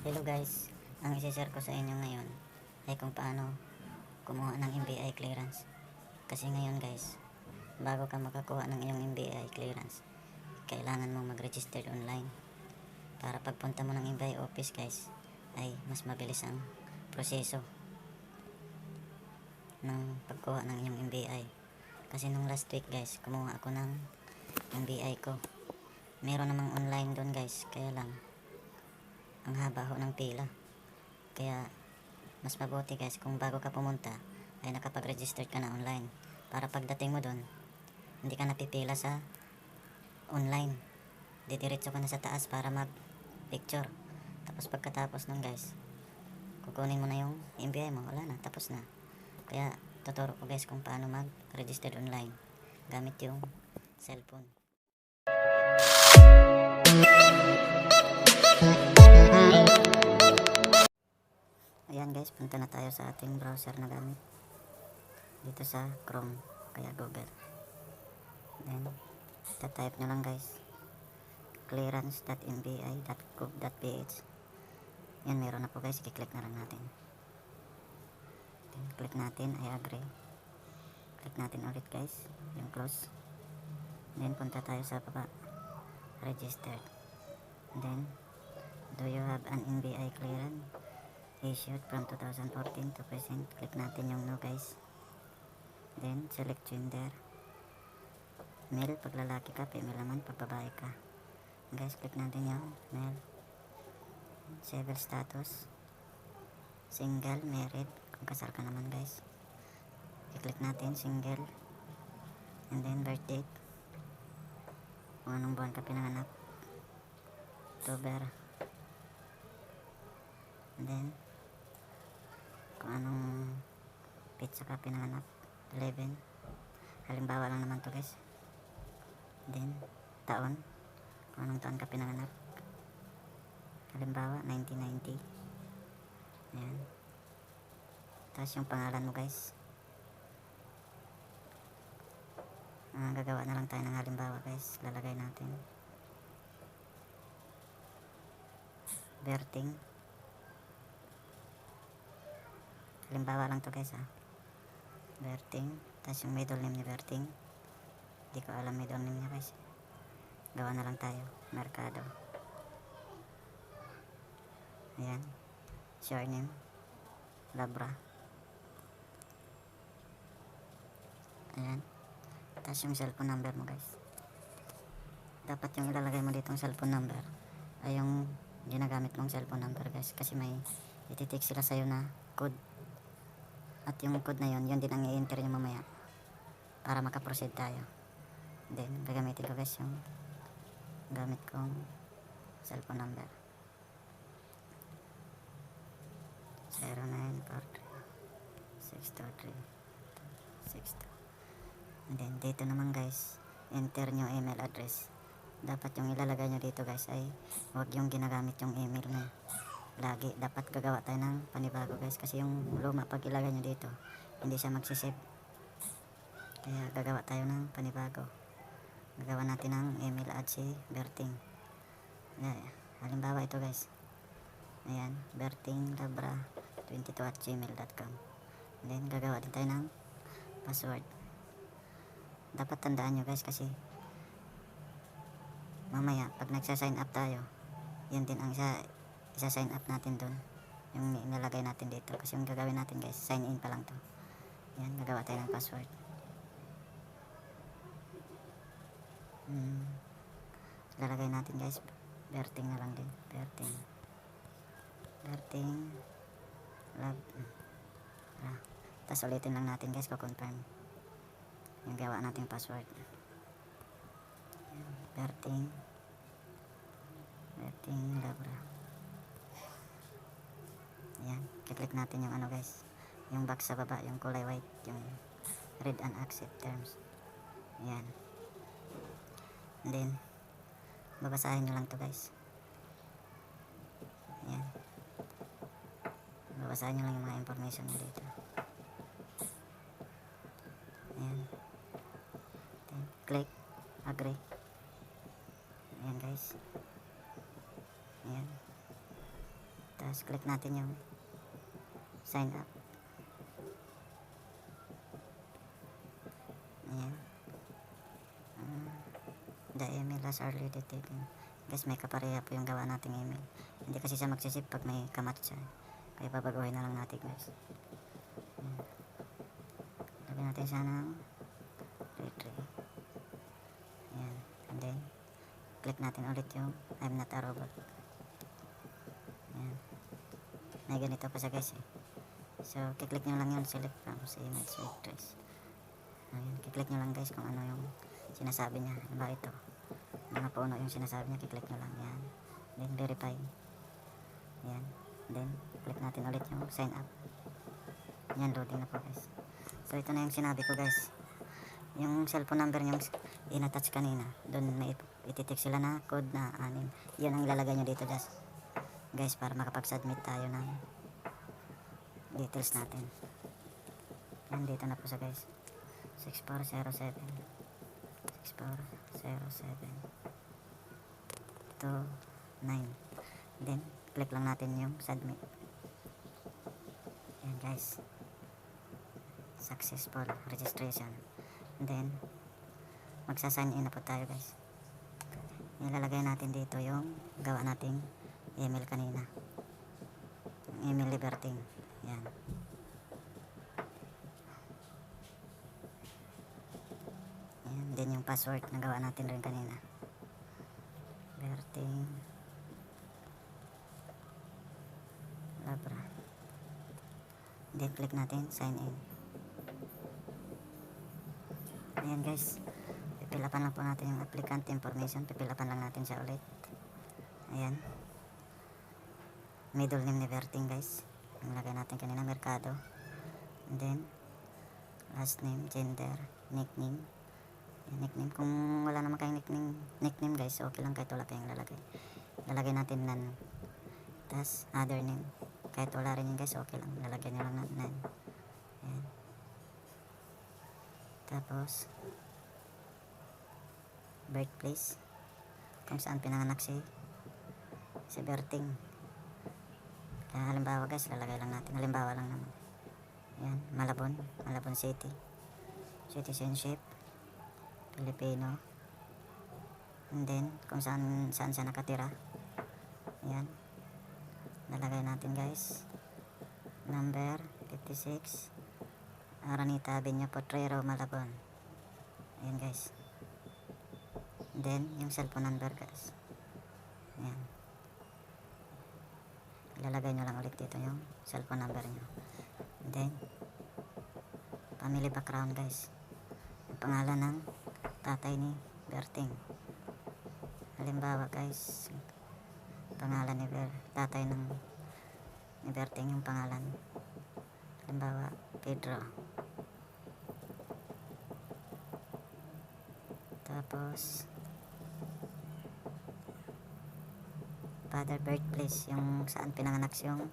Hello guys, ang isi-share ko sa inyo ngayon ay kung paano kumuha ng NBI clearance. Kasi ngayon guys, bago ka makakuha ng iyong NBI clearance, kailangan mong mag-register online. Para pagpunta mo ng NBI office guys, ay mas mabilis ang proseso ng pagkuha ng iyong NBI. Kasi nung last week guys, kumuha ako ng NBI ko. Meron namang online doon guys, kaya lang ang haba ho ng pila. Kaya mas mabuti guys kung bago ka pumunta ay nakapag-register ka na online, para pagdating mo doon hindi ka napipila sa online, didiretso ka na sa taas para mag picture. Tapos pagkatapos nun guys, kukunin mo na yung NBI mo, wala na, tapos na. Kaya tuturo ko guys kung paano mag-register online gamit yung cellphone. Ayan guys, punta na tayo sa ating browser na gamit dito sa Chrome, kaya Google. Then type nyo lang guys clearance.nbi.gov.ph. yan, meron na po guys, i-click na lang natin. Then click natin, I agree. Click natin ulit guys yung close. Then punta tayo sa baba, registered. Then do you have an NBI clearance issued from 2014 to present? Click natin yung no guys. Then select gender, male pag lalaki ka, female naman pag babae ka guys. Click natin yung male. Civil status, single, married kung kasal ka naman guys. I-click natin single. And then birth date, kung anong buwan ka pinanganak, October. And then kung anong pizza ka pinanganak, 11. Halimbawa lang naman to guys. Then taon, kung anong taon ka pinanganak, halimbawa 1990. Ayan. Tapos yung pangalan mo guys, gagawa na lang tayo ng halimbawa guys. Lalagay natin Berting. Halimbawa lang to guys Berting. Tapos yung middle name ni Berting, di ko alam middle name niya guys. Gawa na lang tayo Mercado. Ayan. Surname Labra. Ayan. Tapos yung cellphone number mo guys, dapat yung ilalagay mo ditong cellphone number ay yung ginagamit mong cellphone number guys, kasi may ititik sila sa'yo na code, at yung code na yun din ang i-enter nyo mamaya para makaproceed tayo. Then gagamitin ko guys yung gamit kong cellphone number 0943-623-62. And then dito naman guys, enter nyo email address. Dapat yung ilalagay nyo dito guys ay wag yung ginagamit yung email na lagi. Dapat gagawa tayo ng panibago guys, kasi yung luma pag ilagay nyo dito hindi siya magsisave. Kaya gagawa tayo ng panibago. Gagawa natin ng email at si Berting. Ayan. Halimbawa ito guys, ayan, bertinglabra22@gmail.com. Then gagawa din tayo ng password. Dapat tandaan nyo guys, kasi mamaya pag nagsa-sign up tayo, yun din ang isa-sign up natin dun, yung inilagay natin dito. Kasi yung gagawin natin guys, sign in pa lang to. Yan, gagawa tayo ng password. Lalagay natin guys Berting na lang din. Berting lab. Tapos ulitin lang natin guys, ko-confirm yung gawa nating password. Berting Labra. Ayan, kiklik natin yung ano guys, yung box sa baba, yung kulay white, yung read and accept terms. Ayan. And then babasahin nyo lang to guys. Ayan, babasahin nyo lang yung mga information nyo dito. Ayan. Then click agree. Ayan guys. Ayan. Tapos click natin yung sign up. Ayan. The email has already taken. Guys, may kapareha po yung gawa nating email. Hindi kasi siya magsisip pag may kamat siya. Kaya babaguhin na lang natin guys. Lagyan natin siya ng retry. Ayan. And then, click natin ulit yung I'm not a robot. Ayan. May ganito pa siya guys eh. So, kiklik nyo lang yun, select from sa image with trace. Ayan, kiklik nyo lang guys kung ano yung sinasabi niya. Diba ito? Mga puno yung sinasabi niya, kiklik nyo lang. Ayan. Then, verify. Ayan. Then, click natin ulit yung sign up. Ayan, loading na po guys. So, ito na yung sinabi ko guys. Yung cellphone number nyo in-attach kanina. Doon may ititik sila na code na 6. Yun ang ilalagay nyo dito guys, para makapag-submit tayo ng details natin. Yan, dito na po sa guys. 6407 6407 29. Then click lang natin yung submit. Yan guys, successful registration. And then magsa-sign in na po tayo guys. Ilalagay natin dito yung gawa nating email kanina, email liberting. Yan. Yan din yung password na gawa natin rin kanina, liberting labra. Then click natin sign in. Ayan guys, pipilapan lang po natin yung applicant information. Pipilapan lang natin siya ulit. Ayan, middle name ni Verting guys, yung lagay natin kanina, Mercado. And then last name, gender, nickname. Yung nickname, kung wala naman kayong nickname guys, okay lang kahit wala kayong lalagay natin nan. Tas other name, kahit wala rin yun guys, okay lang, lalagyan nyo lang nan. Ayan. Tapos birthplace, kung saan pinanganak si Verting. Kaya halimbawa guys, lalagay lang natin, halimbawa lang naman. Ayan, Malabon City. Citizenship, Filipino. And then, kung saan siya nakatira. Ayan, lalagay natin guys. Number 56 Aranita Avenue, Potrero, Malabon. Ayan guys. And then, yung cellphone number guys. Ayan, ilalagay nyo lang ulit dito yung cellphone number nyo. And then family background guys, yung pangalan ng tatay ni Verting. Halimbawa guys, pangalan ni tatay ni Verting, yung pangalan, halimbawa Pedro. Tapos father birthplace, yung saan pinanganak yung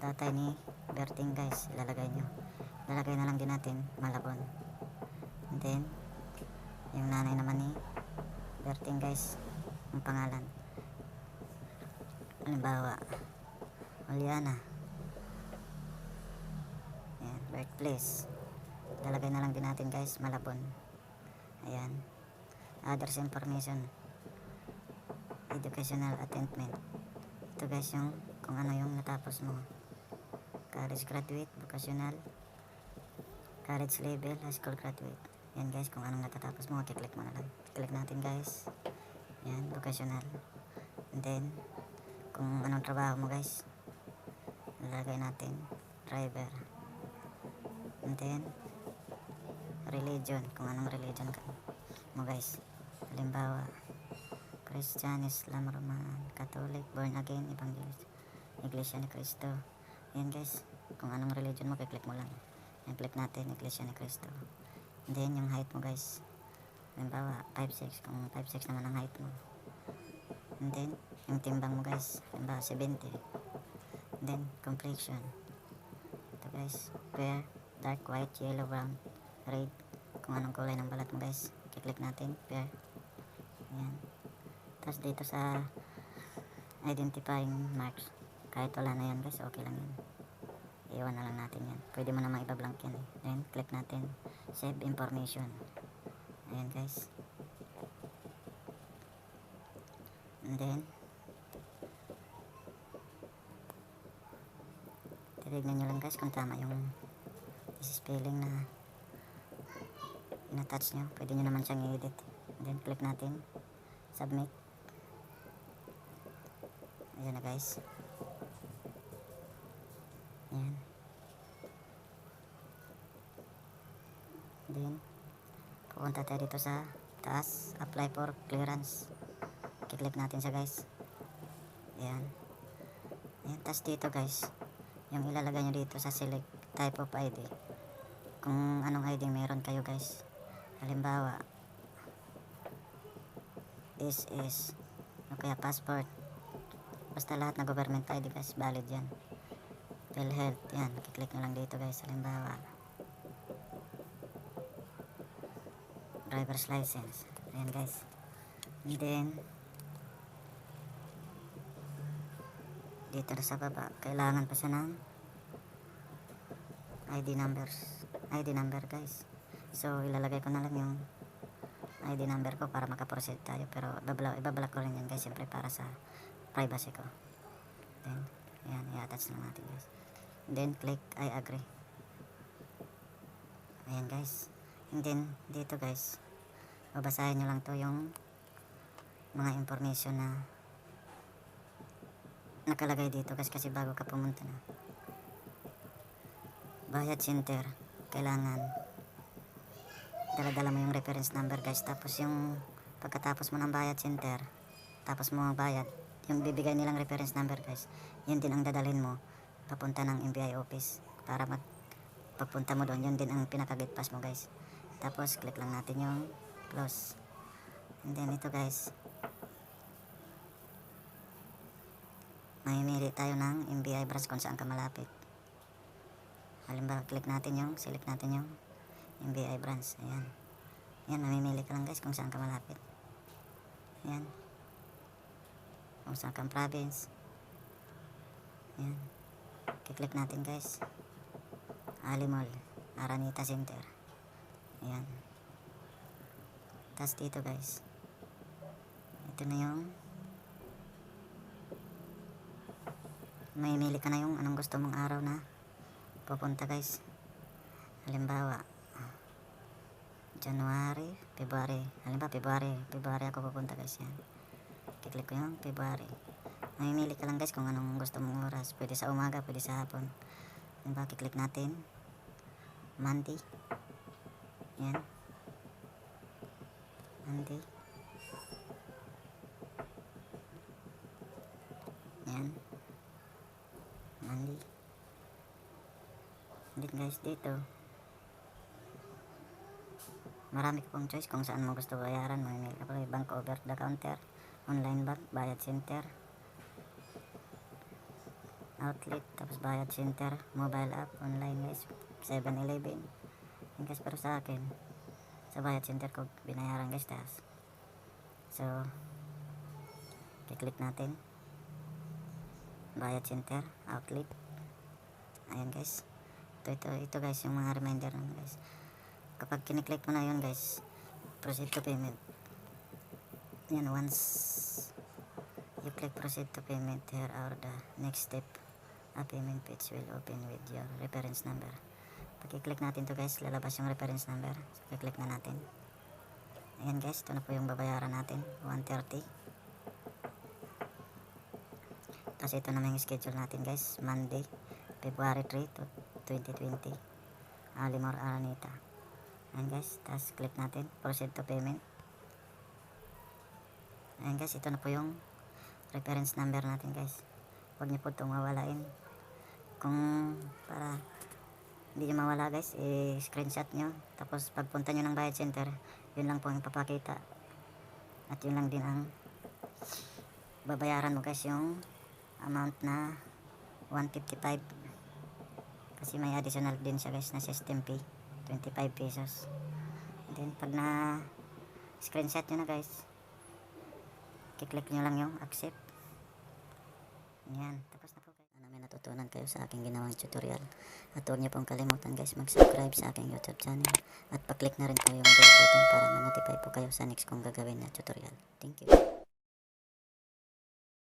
tatay ni Verting guys, ilalagay nyo. Ilalagay na lang din natin Malabon. And then yung nanay naman ni Verting guys, yung pangalan, halimbawa Juliana. Ayan, birthplace, ilalagay na lang din natin guys Malabon. Ayan, others information, educational attainment. Ito guys yung kung ano yung natapos mo, college graduate, vocational, college level, high school graduate. Yan guys, kung anong natatapos mo, kiklik mo na lang. Click natin guys. Yan, vocational. And then kung anong trabaho mo guys, lalagay natin driver. And then religion, kung anong religion mo guys, halimbawa Christian, Islam, Roman, Catholic, born again, Evangelist, Iglesia ni Cristo. Yan guys, kung anong religion mo, kiklik mo lang. Yan, click natin Iglesia ni Cristo. And then yung height mo guys, halimbawa 5'6", kung 5'6" naman ang height mo. And then yung timbang mo guys, halimbawa 70. And then complexion, ito guys, fair, dark, white, yellow, brown, red, kung anong kulay ng balat mo guys, kiklik natin fair. Yan. Tapos dito sa identifying marks, Kahit wala na yan guys, okay lang yan. Iwan na lang natin yan. Pwede mo namang iba-blank yan eh. Then click natin save information. Ayan guys. And then titignan nyo lang guys kung tama yung spelling na in-attach nyo. Pwede nyo naman siyang i-edit. And then click natin submit. Ayan na guys. Ayan. Then pupunta tayo dito sa taas, apply for clearance. Kiklik natin siya guys. Ayan. Ayan, tas dito guys, yung ilalagay nyo dito sa select type of ID, kung anong ID meron kayo guys. Halimbawa is o kaya passport, basta lahat na government ID guys, valid yan. PhilHealth, yan, kiklik nyo lang dito guys. Halimbawa driver's license, ayan guys. And then dito na sa baba, kailangan pa siya ng ID number guys. So ilalagay ko na lang yung ID number ko para makaproceed tayo, pero ibablock ko rin yan guys, siyempre para sa privacy ko. Then yan, i-attach na natin guys. Then click I agree. Ayan guys. And then dito guys, babasahin nyo lang to yung mga information na nakalagay dito guys, kasi bago ka pumunta na. Bayad center, kailangan dala-dala mo yung reference number guys. Tapos yung pagkatapos mo ng bayad center, tapos mo bayad, yung bibigay nilang reference number guys, yun din ang dadalhin mo papunta ng NBI office para pagpunta mo doon, yun din ang pinaka-gate pass mo guys. Tapos click lang natin yung close. And then ito guys, mamimili tayo ng NBI branch kung saan ka malapit. Halimbawa, select natin yung NBI branch. Ayan. Ayan, mamimili ka lang guys kung saan ka malapit. Ayan. Kung saan kang province. Ayan. Kiklik natin guys. Ali Mall, Araneta Center. Ayan. Tapos dito guys, ito na yung mamimili ka na yung anong gusto mong araw na pupunta guys. Halimbawa January, February. Halimbawa February ako pupunta guys. Yan, kiklik ko yung February. Mamimili ka lang guys kung anong gusto mong oras. Pwede sa umaga, pwede sa hapon. Halimbawa kiklik natin Monday. Yan, Monday. Yan, Monday. Then guys, dito marami ka pong choice kung saan mo gusto bayaran. Mamimili ka pa, bank over the counter, online bank, bayad center, outlet, tapos bayad center, mobile app, online guys, 7-Eleven. Yan guys, pero sa akin, sa bayad center ko binayaran guys. Tas so kiklik natin bayad center, outlet. Ayan guys, ito guys yung mga reminder naman guys. Kapag kiniklik mo na yun guys, proceed to payment. Yan, once you click proceed to payment, here are the next step. A payment page will open with your reference number. Pag i-click natin to guys, lalabas yung reference number. So i-click na natin. Ayan guys, ito na po yung babayaran natin, 130. Tapos ito naman yung schedule natin guys, Monday, February 3 to 2020, Ali Mall, Araneta. Ayan guys, tapos click natin proceed to payment. Ayan guys, ito na po yung reference number natin guys. Huwag niyo po itong mawalain. Kung para hindi nyo mawala guys, i-screenshot nyo. Tapos pagpunta nyo ng bayad center, yun lang po ang ipapakita. At yun lang din ang babayaran mo guys, yung amount na 155. Kasi may additional din siya guys na system fee, 25 pesos. Then pag na screenshot nyo na guys, kiklik nyo lang yung accept. Yan, tapos na po guys. matutunan kayo sa aking ginawang tutorial. At huwag niyo pong kalimutan guys mag-subscribe sa aking YouTube channel at pa-click na rin po yung bell button para ma-notify po kayo sa next kong gagawin na tutorial. Thank you.